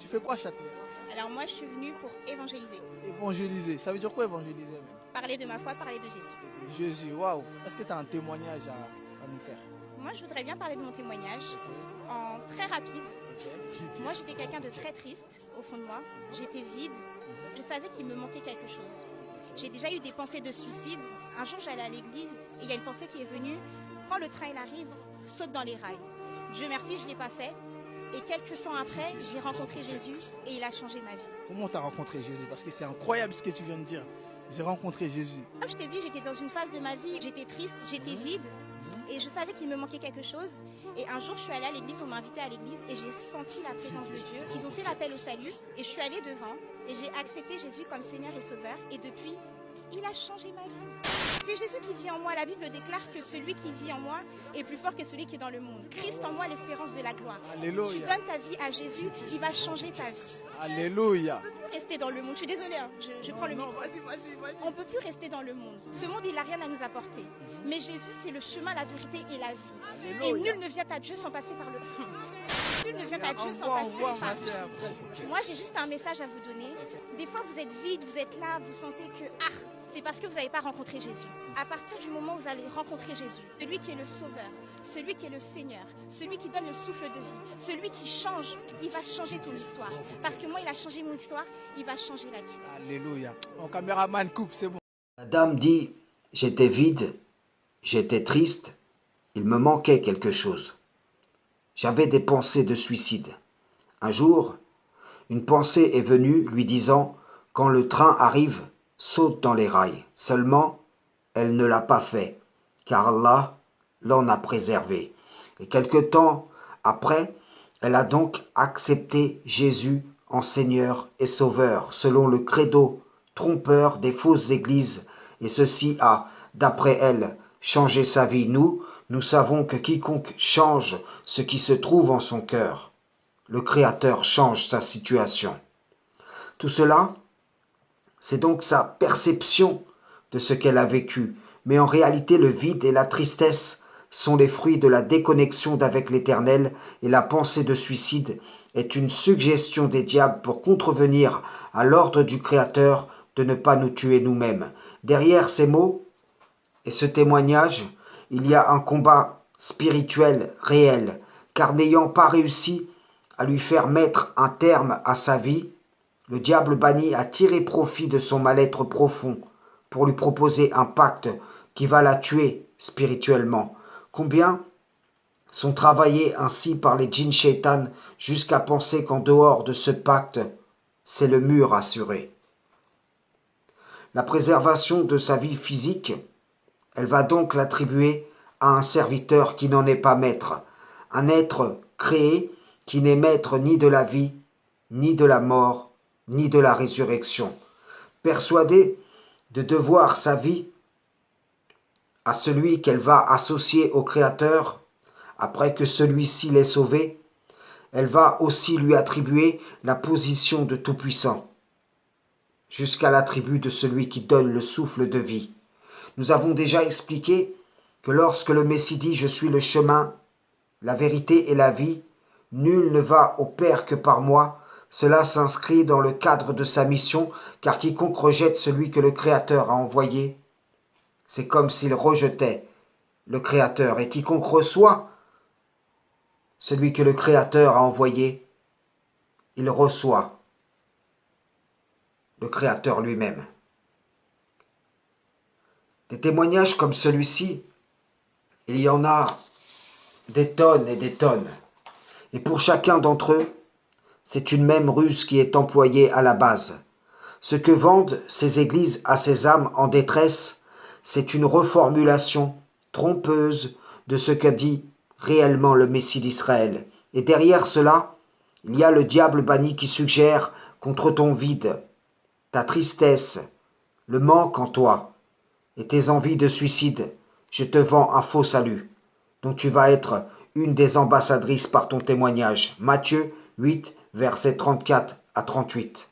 Tu fais quoi à Châtelet? Alors moi, je suis venue pour évangéliser. Évangéliser. Ça veut dire quoi évangéliser même? Parler de ma foi, parler de Jésus. Jésus, waouh. Est-ce que tu as un témoignage à nous faire? Moi, je voudrais bien parler de mon témoignage en très rapide. Moi, j'étais quelqu'un de très triste au fond de moi. J'étais vide. Je savais qu'il me manquait quelque chose. J'ai déjà eu des pensées de suicide. Un jour, j'allais à l'église et il y a une pensée qui est venue. Quand le train il arrive, saute dans les rails. Dieu merci, je ne l'ai pas fait. Et quelques temps après, j'ai rencontré Jésus et il a changé ma vie. Comment tu as rencontré Jésus? Parce que c'est incroyable ce que tu viens de dire. J'ai rencontré Jésus. Comme je t'ai dit, j'étais dans une phase de ma vie, j'étais triste, j'étais vide. Et je savais qu'il me manquait quelque chose. Et un jour, je suis allée à l'église, on m'a invitée à l'église et j'ai senti la présence de Dieu. Ils ont fait l'appel au salut et je suis allée devant et j'ai accepté Jésus comme Seigneur et Sauveur. Et depuis, il a changé ma vie. C'est Jésus qui vit en moi. La Bible déclare que celui qui vit en moi est plus fort que celui qui est dans le monde. Christ en moi, l'espérance de la gloire. Alléluia. Tu donnes ta vie à Jésus, il va changer ta vie. Alléluia. On ne peut plus rester dans le monde. Je suis désolée, hein, je prends le micro. Vas-y. On ne peut plus rester dans le monde. Ce monde, il n'a rien à nous apporter. Mais Jésus, c'est le chemin, la vérité et la vie. Alléluia. Et nul ne vient à Dieu sans passer par le... Nul ne vient à Dieu sans passer par Jésus. Moi, j'ai juste un message à vous donner. Des fois, vous êtes vide, vous êtes là, vous sentez que... c'est parce que vous n'avez pas rencontré Jésus. À partir du moment où vous allez rencontrer Jésus, celui qui est le Sauveur, celui qui est le Seigneur, celui qui donne le souffle de vie, celui qui change, il va changer ton histoire. Parce que moi, il a changé mon histoire, il va changer la tienne. Alléluia. Mon caméraman coupe, c'est bon. La dame dit, j'étais vide, j'étais triste, il me manquait quelque chose. J'avais des pensées de suicide. Un jour, une pensée est venue lui disant, quand le train arrive, saute dans les rails. Seulement, elle ne l'a pas fait, car Allah l'en a préservé. Et quelque temps après, elle a donc accepté Jésus en Seigneur et Sauveur, selon le credo trompeur des fausses églises, et ceci a, d'après elle, changé sa vie. Nous savons que quiconque change ce qui se trouve en son cœur, le Créateur change sa situation. Tout cela, c'est donc sa perception de ce qu'elle a vécu. Mais en réalité, le vide et la tristesse sont les fruits de la déconnexion d'avec l'Éternel, et la pensée de suicide est une suggestion des diables pour contrevenir à l'ordre du Créateur de ne pas nous tuer nous-mêmes. Derrière ces mots et ce témoignage, il y a un combat spirituel réel, car n'ayant pas réussi à lui faire mettre un terme à sa vie, le diable banni a tiré profit de son mal-être profond pour lui proposer un pacte qui va la tuer spirituellement. Combien sont travaillés ainsi par les djinns shaitan jusqu'à penser qu'en dehors de ce pacte, c'est le mur assuré. La préservation de sa vie physique, elle va donc l'attribuer à un serviteur qui n'en est pas maître, un être créé qui n'est maître ni de la vie, ni de la mort, ni de la résurrection. Persuadée de devoir sa vie à celui qu'elle va associer au Créateur, après que celui-ci l'ait sauvée, elle va aussi lui attribuer la position de Tout-Puissant, jusqu'à l'attribut de celui qui donne le souffle de vie. Nous avons déjà expliqué que lorsque le Messie dit « Je suis le chemin, la vérité et la vie », nul ne va au Père que par moi. Cela s'inscrit dans le cadre de sa mission, car quiconque rejette celui que le Créateur a envoyé, c'est comme s'il rejetait le Créateur. Et quiconque reçoit celui que le Créateur a envoyé, il reçoit le Créateur lui-même. Des témoignages comme celui-ci, il y en a des tonnes et des tonnes. Et pour chacun d'entre eux, c'est une même ruse qui est employée à la base. Ce que vendent ces églises à ces âmes en détresse, c'est une reformulation trompeuse de ce qu'a dit réellement le Messie d'Israël. Et derrière cela, il y a le diable banni qui suggère contre ton vide, ta tristesse, le manque en toi et tes envies de suicide, je te vends un faux salut, dont tu vas être une des ambassadrices par ton témoignage. Matthieu 8, versets 34 à 38.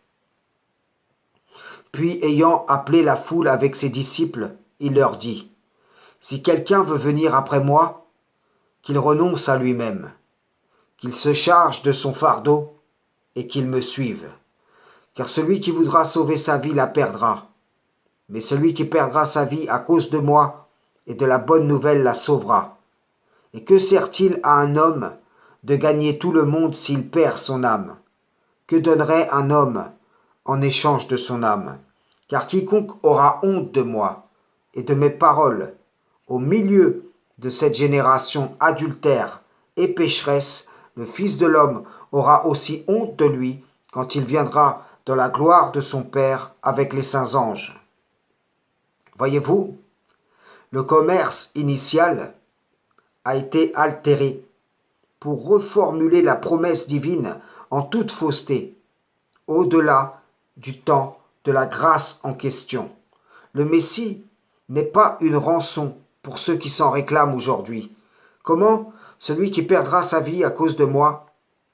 Puis, ayant appelé la foule avec ses disciples, il leur dit, « Si quelqu'un veut venir après moi, qu'il renonce à lui-même, qu'il se charge de son fardeau et qu'il me suive. Car celui qui voudra sauver sa vie la perdra. Mais celui qui perdra sa vie à cause de moi et de la bonne nouvelle la sauvera. Et que sert-il à un homme de gagner tout le monde s'il perd son âme? Que donnerait un homme en échange de son âme? Car quiconque aura honte de moi et de mes paroles au milieu de cette génération adultère et pécheresse, le Fils de l'homme aura aussi honte de lui quand il viendra dans la gloire de son Père avec les saints anges. Voyez-vous, le commerce initial a été altéré pour reformuler la promesse divine en toute fausseté, au-delà du temps de la grâce en question. Le Messie n'est pas une rançon pour ceux qui s'en réclament aujourd'hui. Comment celui qui perdra sa vie à cause de moi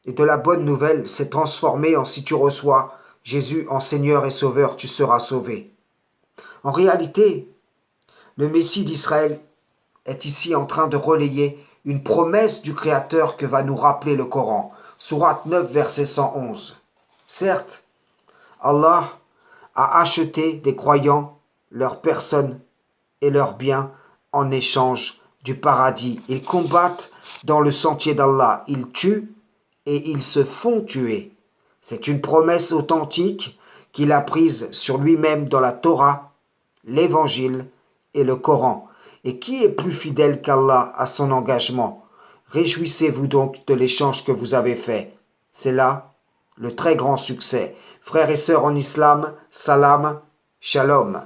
et de la bonne nouvelle s'est transformé en si tu reçois Jésus en Seigneur et Sauveur, tu seras sauvé. En réalité, le Messie d'Israël est ici en train de relayer une promesse du Créateur que va nous rappeler le Coran, Sourate 9, verset 111. Certes, Allah a acheté des croyants leur personne et leurs biens en échange du paradis. Ils combattent dans le sentier d'Allah, ils tuent et ils se font tuer. C'est une promesse authentique qu'il a prise sur lui-même dans la Torah, l'Évangile et le Coran. Et qui est plus fidèle qu'Allah à son engagement? Réjouissez-vous donc de l'échange que vous avez fait. C'est là le très grand succès. Frères et sœurs en islam, salam, shalom.